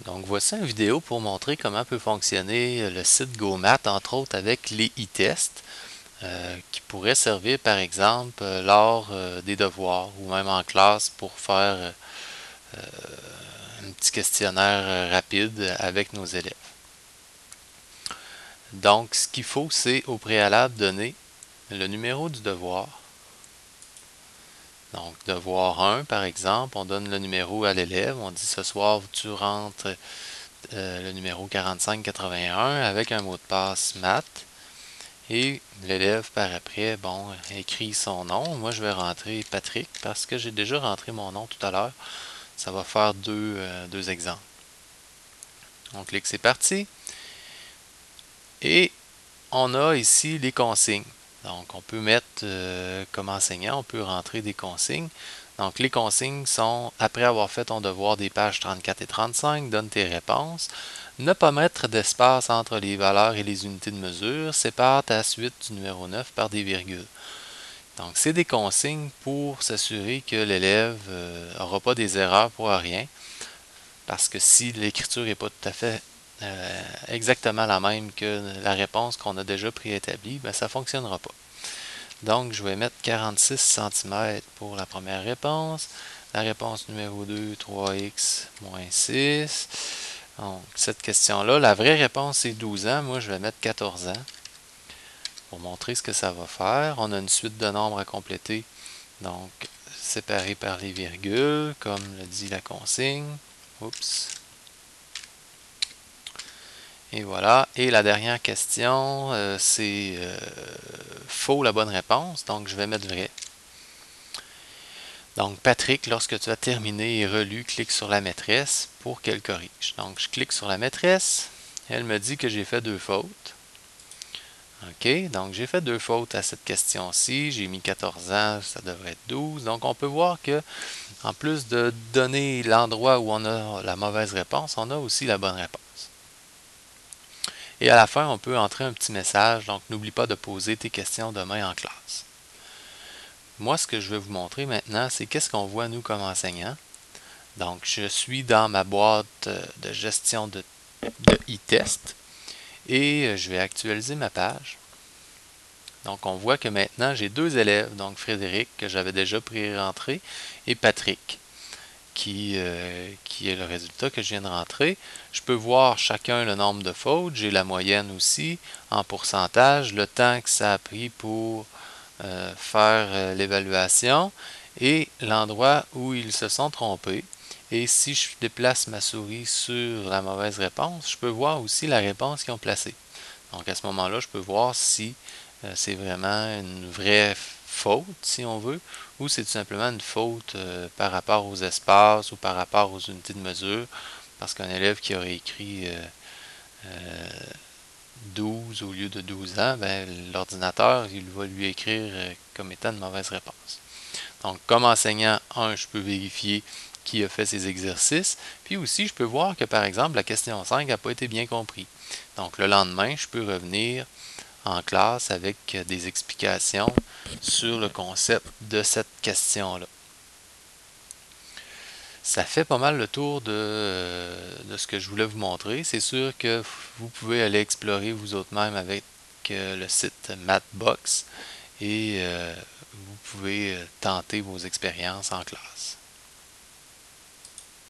Donc voici une vidéo pour montrer comment peut fonctionner le site GoMath, entre autres avec les e-tests, qui pourraient servir par exemple lors des devoirs ou même en classe pour faire un petit questionnaire rapide avec nos élèves. Donc ce qu'il faut, c'est au préalable donner le numéro du devoir. Donc devoir 1 par exemple, on donne le numéro à l'élève, on dit ce soir tu rentres le numéro 4581 avec un mot de passe maths. Et l'élève par après, bon, écrit son nom. Moi, je vais rentrer Patrick parce que j'ai déjà rentré mon nom tout à l'heure. Ça va faire deux exemples. On clique c'est parti. Et on a ici les consignes. Donc, on peut mettre comme enseignant, on peut rentrer des consignes. Donc, les consignes sont, après avoir fait ton devoir des pages 34 et 35, donne tes réponses. Ne pas mettre d'espace entre les valeurs et les unités de mesure. Sépare ta suite du numéro 9 par des virgules. Donc, c'est des consignes pour s'assurer que l'élève n'aura pas des erreurs pour rien. Parce que si l'écriture n'est pas tout à fait exactement la même que la réponse qu'on a déjà préétablie, ben, ça ne fonctionnera pas. Donc, je vais mettre 46 cm pour la première réponse. La réponse numéro 2, 3x moins 6. Donc, cette question-là, la vraie réponse, c'est 12 ans. Moi, je vais mettre 14 ans pour montrer ce que ça va faire. On a une suite de nombres à compléter. Donc, séparé par les virgules, comme le dit la consigne. Oups. Et voilà. Et la dernière question, c'est faux la bonne réponse. Donc, je vais mettre vrai. Donc, Patrick, lorsque tu as terminé et relu, clique sur la maîtresse pour qu'elle corrige. Donc, je clique sur la maîtresse. Elle me dit que j'ai fait 2 fautes. OK, donc j'ai fait 2 fautes à cette question-ci. J'ai mis 14 ans, ça devrait être 12. Donc, on peut voir que en plus de donner l'endroit où on a la mauvaise réponse, on a aussi la bonne réponse. Et à la fin, on peut entrer un petit message, donc n'oublie pas de poser tes questions demain en classe. Moi, ce que je vais vous montrer maintenant, c'est qu'est-ce qu'on voit nous comme enseignants. Donc, je suis dans ma boîte de gestion de e-test et je vais actualiser ma page. Donc, on voit que maintenant, j'ai 2 élèves, donc Frédéric, que j'avais déjà pré-rentré, et Patrick, qui est le résultat que je viens de rentrer. Je peux voir chacun le nombre de fautes, j'ai la moyenne aussi en pourcentage, le temps que ça a pris pour faire l'évaluation et l'endroit où ils se sont trompés. Et si je déplace ma souris sur la mauvaise réponse, je peux voir aussi la réponse qu'ils ont placée. Donc à ce moment-là, je peux voir si c'est vraiment une vraie faute, si on veut, ou c'est tout simplement une faute par rapport aux espaces ou par rapport aux unités de mesure, parce qu'un élève qui aurait écrit 12 au lieu de 12 ans, ben, l'ordinateur, il va lui écrire comme étant une mauvaise réponse. Donc, comme enseignant, je peux vérifier qui a fait ces exercices, puis aussi, je peux voir que, par exemple, la question 5 n'a pas été bien comprise. Donc, le lendemain, je peux revenir en classe avec des explications sur le concept de cette question-là. Ça fait pas mal le tour de ce que je voulais vous montrer. C'est sûr que vous pouvez aller explorer vous autres même avec le site Mathbox et vous pouvez tenter vos expériences en classe.